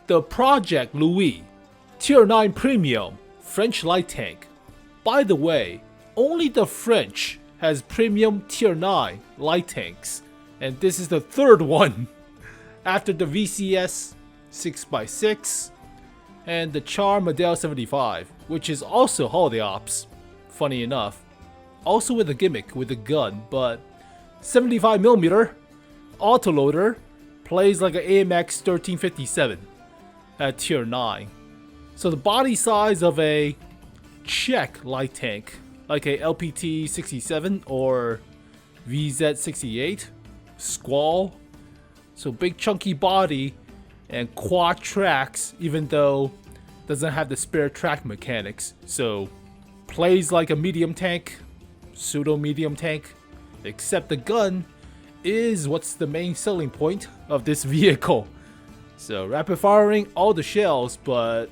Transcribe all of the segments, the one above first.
the Project Louis Tier 9 Premium French light tank. By the way, only the French has premium Tier 9 light tanks, and this is the third one after the VCS 6x6 and the 𝗟𝗲𝟮𝟬𝟮, which is also holiday ops, funny enough. Also with a gimmick with a gun, but 75mm autoloader plays like an AMX 1357 at Tier 9. So the body size of a Czech light tank, like a LPT-67 or 𝗣𝗍𝟐𝟐𝟐, so big chunky body and quad tracks, even though doesn't have the spare track mechanics. So plays like a medium tank, pseudo medium tank, except the gun is what's the main selling point of this vehicle. So rapid firing all the shells, but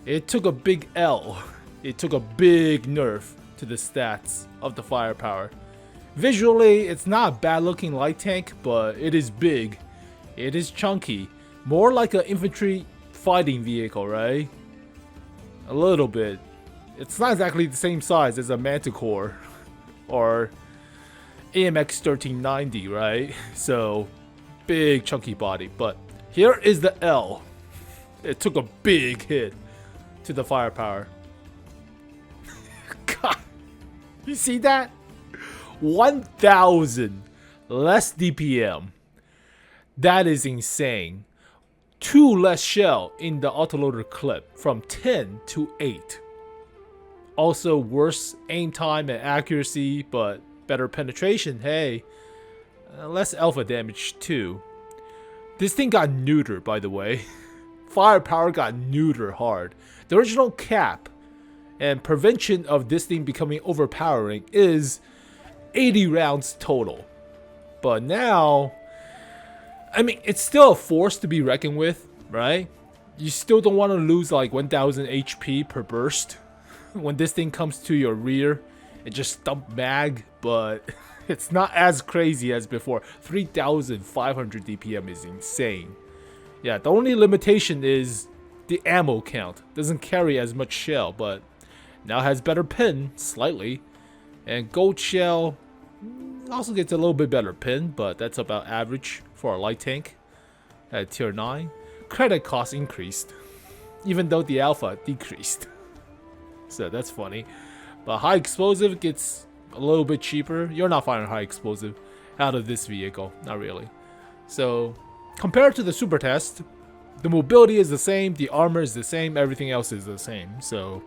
it took a big L. It took a big nerf to the stats of the firepower. Visually, it's not a bad looking light tank, but it is big. It is chunky. More like an infantry fighting vehicle, right? A little bit. It's not exactly the same size as a Manticore or AMX 1390, right? So, big chunky body. But here is the L. It took a big hit to the firepower. God, you see that? 1,000 less DPM. That is insane. 2 less shell in the autoloader clip from 10 to 8. Also worse aim time and accuracy, but better penetration. Hey, less alpha damage too. This thing got neutered, by the way. Firepower got neutered hard. The original cap and prevention of this thing becoming overpowering is 80 rounds total. But now, I mean, it's still a force to be reckoned with, right? You still don't want to lose like 1000 HP per burst when this thing comes to your rear and just dump mag, but it's not as crazy as before. 3500 DPM is insane. Yeah, the only limitation is the ammo count. Doesn't carry as much shell, but now has better pin, slightly. And gold shell also gets a little bit better pin, but that's about average for a light tank at Tier 9. Credit cost increased, even though the alpha decreased. So that's funny. But high explosive gets a little bit cheaper. You're not finding high explosive out of this vehicle, not really. So compared to the super test, the mobility is the same, the armor is the same, everything else is the same. So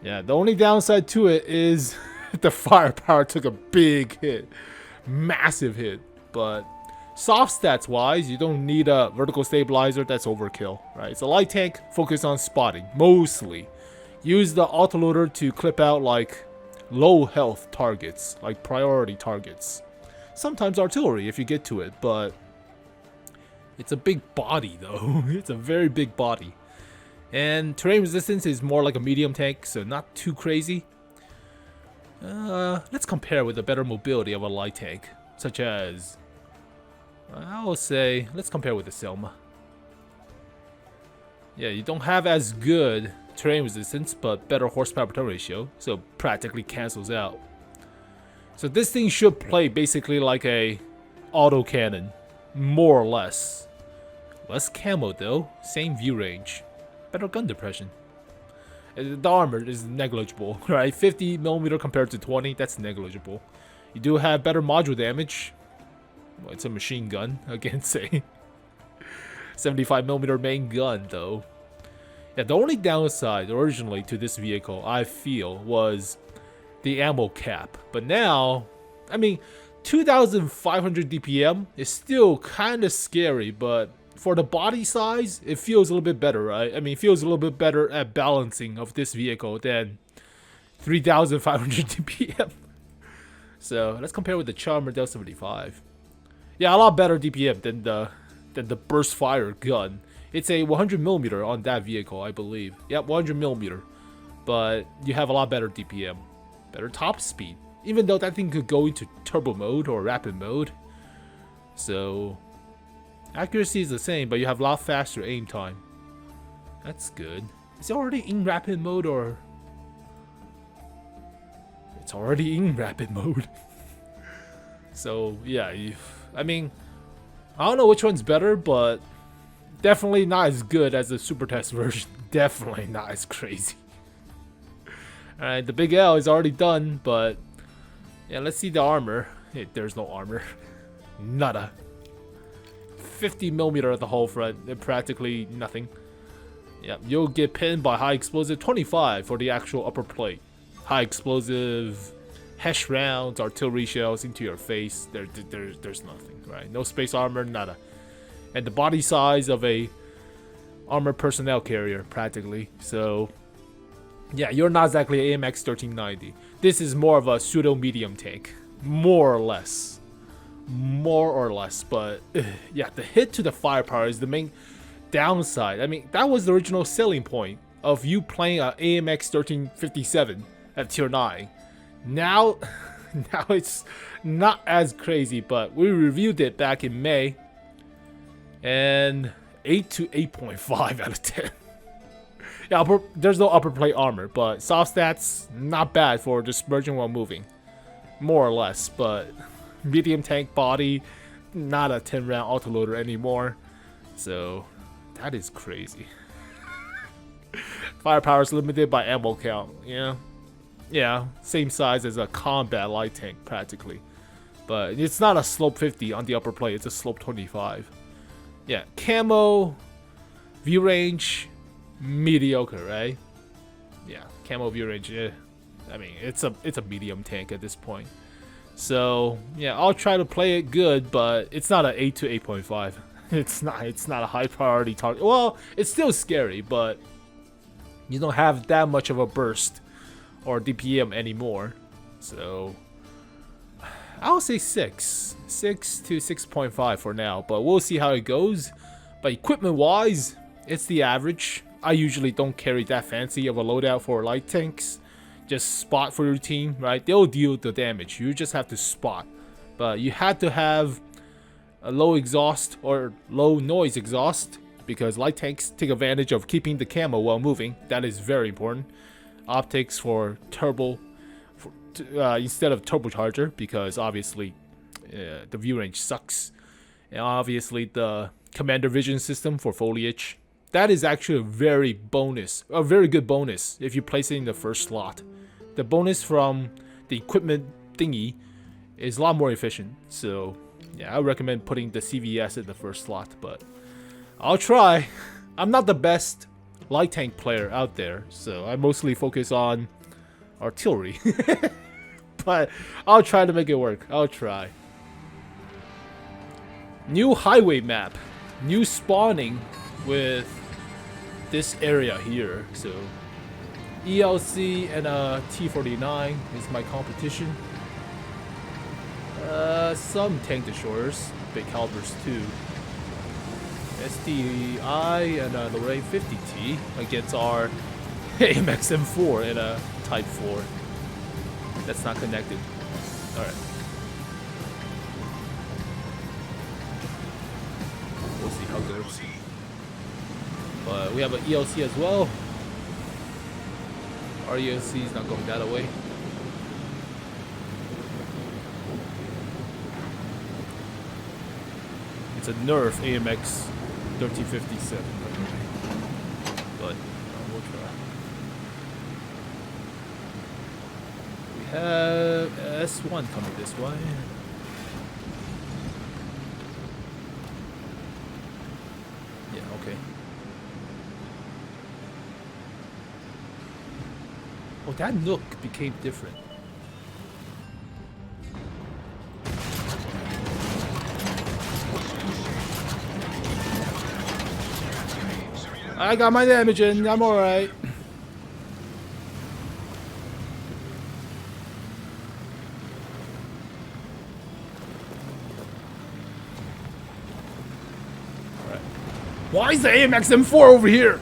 yeah, the only downside to it is the firepower took a big hit, massive hit. But soft stats wise, you don't need a vertical stabilizer. That's overkill, right? It's a light tank, focus on spotting mostly. Use the autoloader to clip out like low health targets, like priority targets. Sometimes artillery if you get to it, but it's a big body though. It's a very big body. And terrain resistance is more like a medium tank, so not too crazy. Let's compare with the better mobility of a light tank, such as, I will say, let's compare with the Selma. Yeah, you don't have as good terrain resistance, but better horsepower per ton ratio, so practically cancels out. So this thing should play basically like a auto cannon, more or less. Less camo though, same view range, better gun depression. The armor is negligible, right? 50mm compared to 20, that's negligible. You do have better module damage. Well, it's a machine gun against a 75mm main gun though. Yeah, the only downside originally to this vehicle, I feel, was the ammo cap. But now, I mean, 2500 DPM is still kind of scary, but for the body size, it feels a little bit better, right? I mean, it feels a little bit better at balancing of this vehicle than 3500 DPM. So let's compare with the 𝗟𝗲𝟮𝟬𝟮. Yeah, a lot better DPM than the burst fire gun. It's a 100mm on that vehicle, I believe. Yep, 100mm. But you have a lot better DPM, better top speed. Even though that thing could go into turbo mode or rapid mode. So accuracy is the same, but you have a lot faster aim time. That's good. Is it already in rapid mode or? It's already in rapid mode. So yeah, I mean, I don't know which one's better, but definitely not as good as the super test version. Definitely not as crazy. Alright, the big L is already done, but yeah, let's see the armor. Hey, there's no armor. Nada. 50mm at the whole front, practically nothing. Yeah, you'll get pinned by high explosive 25 for the actual upper plate. High explosive HESH rounds, artillery shells into your face. There's nothing, right? No space armor, nada. And the body size of a armored personnel carrier, practically. So yeah, you're not exactly AMX 1390. This is more of a pseudo medium tank, more or less, but yeah, the hit to the firepower is the main downside. I mean, that was the original selling point of you playing an AMX 1357 at tier 9. Now it's not as crazy, but we reviewed it back in May, and 8 to 8.5 out of 10. Yeah, there's no upper plate armor, but soft stats, not bad for dispersion while moving. More or less, but medium tank body, not a 10-round autoloader anymore. So, that is crazy. Firepower is limited by ammo count, yeah. Yeah, same size as a combat light tank, practically. But it's not a slope 50 on the upper plate, it's a slope 25. Yeah, camo, view range, mediocre, right? Yeah, camo view range. I mean, it's a medium tank at this point. So yeah, I'll try to play it good, but it's not an 8 to 8.5. It's not a high priority target. Well, it's still scary, but you don't have that much of a burst or DPM anymore. So I'll say 6 to 6.5 for now, but we'll see how it goes. But equipment wise, it's the average. I usually don't carry that fancy of a loadout for light tanks. Just spot for your team, right? They'll deal the damage. You just have to spot. But you have to have a low exhaust or low noise exhaust, because light tanks take advantage of keeping the camo while moving. That is very important. Optics for turbo instead of turbocharger, because obviously the view range sucks. And obviously the commander vision system for foliage. That is actually a very good bonus if you place it in the first slot. The bonus from the equipment thingy is a lot more efficient. So yeah, I recommend putting the CVS in the first slot, but I'll try. I'm not the best light tank player out there, so I mostly focus on artillery. But I'll try to make it work. I'll try. New highway map. New spawning with this area here. So 𝗟•C and T49 is my competition. Some tank destroyers, big calibers too. SDI and the 50T against our AMX M4 and a Type 4. That's not connected. Alright. We'll see how it goes. But we have an 𝗟C as well. Our 𝗟C is not going that way. It's a Nerf AMX 1357. But we'll try. We have S1 coming this way. Yeah, okay. Oh, that nook became different. I got my damage in, I'm alright. Alright. Why is the AMX M4 over here?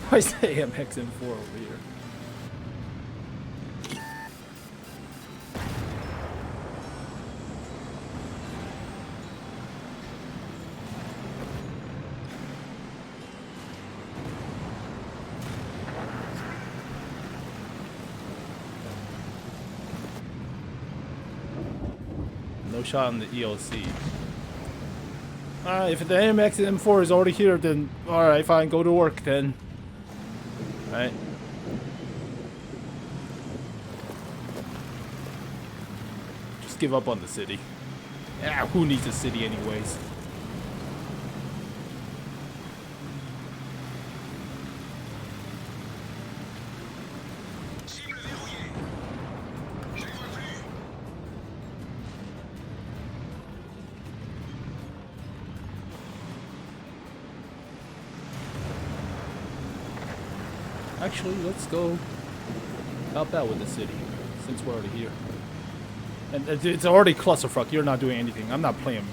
Why is the AMX M4 over here? no shot on the 𝗟𝗄𝐶. Alright, if the AMX and M4 is already here, then alright, fine, go to work then. Alright. Just give up on the city. Yeah, who needs a city anyways? Actually, let's go help out with the city, since we're already here. And it's already clusterfuck, you're not doing anything. I'm not playing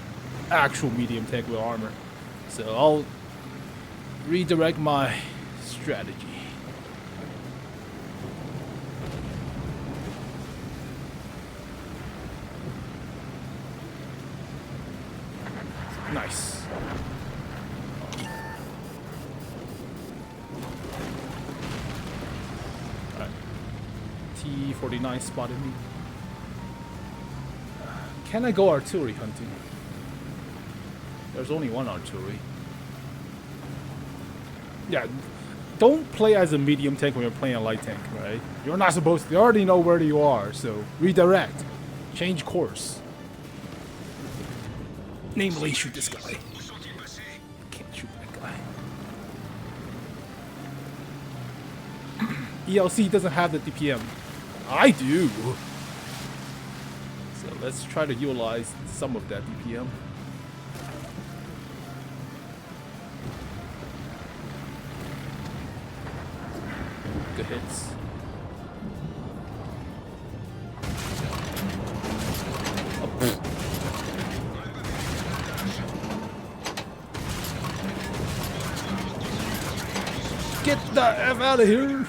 actual medium tank with armor. So I'll redirect my strategy. Nice. T-49 spotted me. Can I go artillery hunting? There's only one artillery. Yeah, don't play as a medium tank when you're playing a light tank, right? You're not supposed to. You already know where you are, so redirect. Change course. Namely, shoot this guy. Can't shoot that guy. 𝗟𝗄𝐶 doesn't have the DPM. I do. So let's try to utilize some of that DPM. Good hits. Oh. Get the F out of here!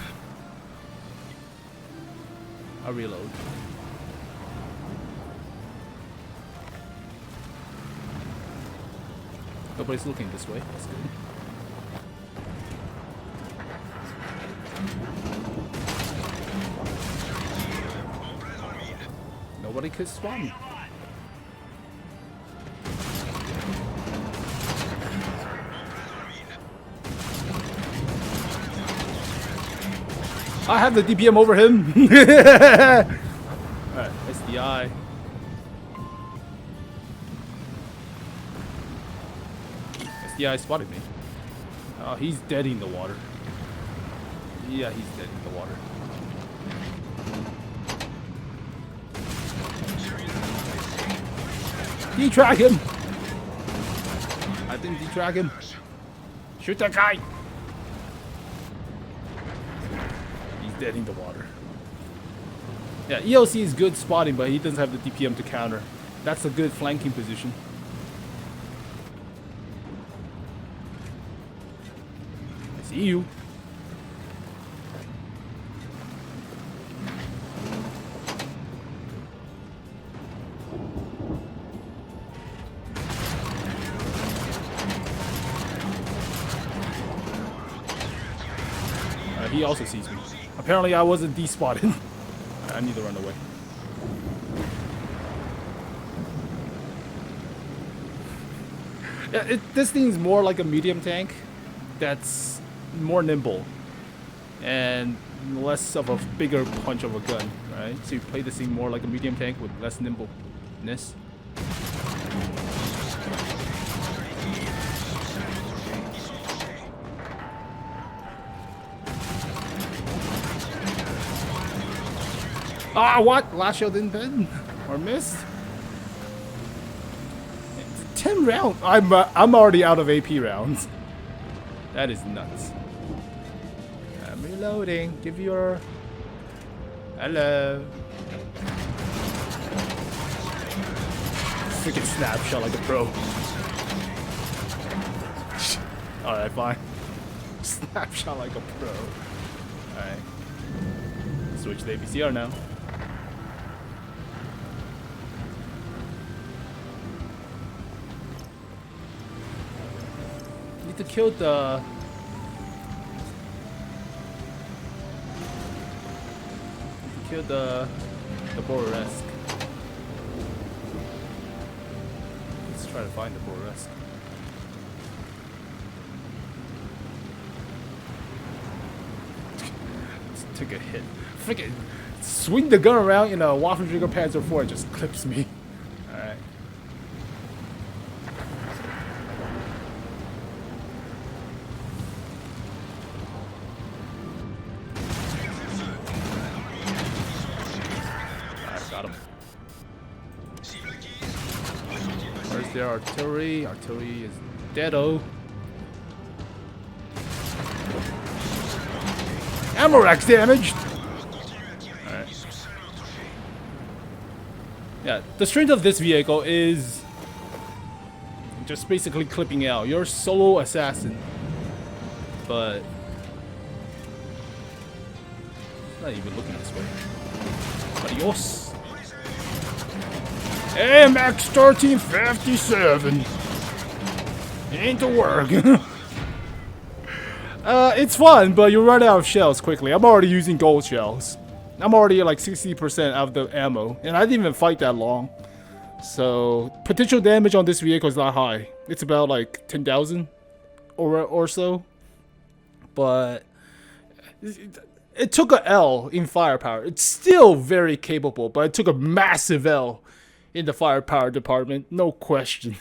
I reload. Nobody's looking this way. That's good. Nobody could spot me. I have the DPM over him. Alright, SDI. SDI spotted me. Oh, he's dead in the water. Yeah, he's dead in the water. Detrack him! I didn't detrack him. Shoot that guy! Dead in the water. Yeah, 𝗟𝗄𝐶 is good spotting, but he doesn't have the DPM to counter. That's a good flanking position. I see you. He also sees me. Apparently I wasn't despotted. I need to run away. Yeah, this thing's more like a medium tank that's more nimble and less of a bigger punch of a gun, right? So you play this thing more like a medium tank with less nimbleness. Ah, what? Last shell didn't hit or missed. 10 rounds. I'm already out of AP rounds. That is nuts. I'm reloading. Give your hello. Freaking snapshot like a pro. Alright, fine. Snapshot like a pro. Alright. Switch to APCR now. Need to kill the 𝗟𝗄𝐶. try to find the 𝗲𝗎𝟬🬏. Let's take a hit. Freaking swing the gun around in a Waffen trigger Panzer IV, it just clips me. Alright. Got him. Where's their artillery? Artillery is dead-o. Ammo rack's damaged! Alright. Yeah, the strength of this vehicle is just basically clipping out. You're a solo assassin. But not even looking this way. Adios. AMX 1357 ain't the work. It's fun, but you run out of shells quickly. I'm already using gold shells. I'm already at like 60% of the ammo, and I didn't even fight that long. So potential damage on this vehicle is not high. It's about like 10,000 or so. But it took a L in firepower. It's still very capable, but it took a massive L in the firepower department, no question.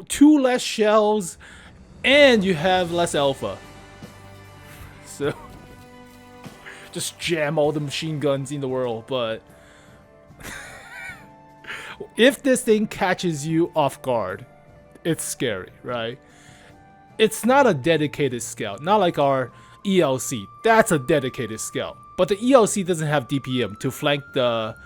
2 less shells, and you have less alpha. So just jam all the machine guns in the world. But if this thing catches you off guard, it's scary, right? It's not a dedicated scout, not like our 𝗟𝗂𝟐. That's a dedicated scout. But the 𝗟𝗂𝟐 doesn't have DPM to flank the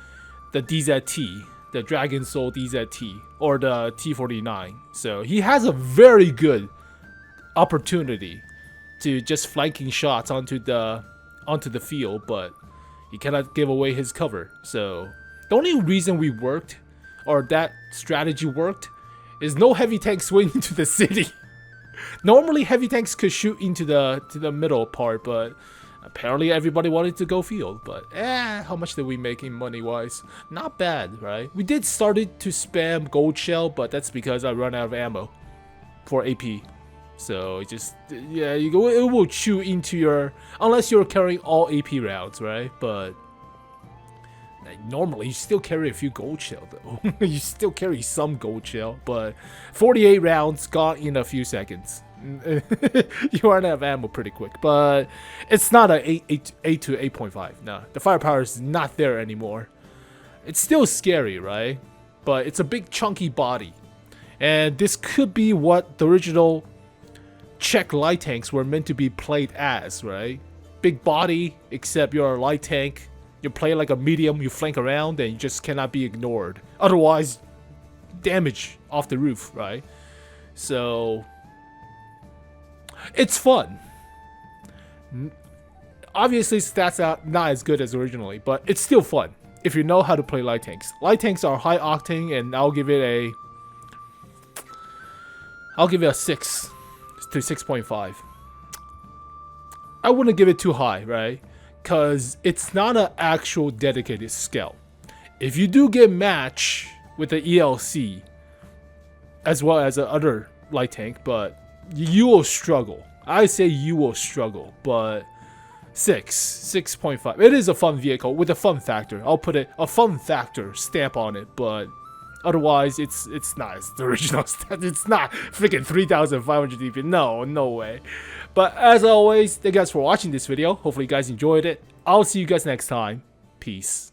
DZT, the Dragon Soul DZT, or the T49. So he has a very good opportunity to just flanking shots onto the field, but he cannot give away his cover. So the only reason we worked, or that strategy worked, is no heavy tanks swing into the city. Normally heavy tanks could shoot into the middle part, but apparently everybody wanted to go field. But how much did we make in money wise? Not bad, right? We did started to spam gold shell, but that's because I run out of ammo for AP. So it just, yeah, it will chew into your, unless you're carrying all AP rounds, right? But normally you still carry a few gold shell though. You still carry some gold shell, but 48 rounds gone in a few seconds. You run out of ammo pretty quick, but it's not a 8 to 8.5. No, the firepower is not there anymore. It's still scary, right? But it's a big chunky body, and this could be what the original Czech light tanks were meant to be played as, right? Big body, except you're a light tank. You play like a medium, you flank around, and you just cannot be ignored. Otherwise, damage off the roof, right? So it's fun. Obviously, stats are not as good as originally, but it's still fun if you know how to play light tanks. Light tanks are high octane, and I'll give it a 6 to 6.5. I wouldn't give it too high, right? Because it's not an actual dedicated scout. If you do get match with the 𝗟𝗂𝟐, as well as the other light tank, but you will struggle. I say you will struggle, but 6.5. It is a fun vehicle with a fun factor. I'll put a fun factor stamp on it, but otherwise it's not as the original stat. It's not freaking 3,500 DP. No way. But as always, thank you guys for watching this video. Hopefully you guys enjoyed it. I'll see you guys next time. Peace.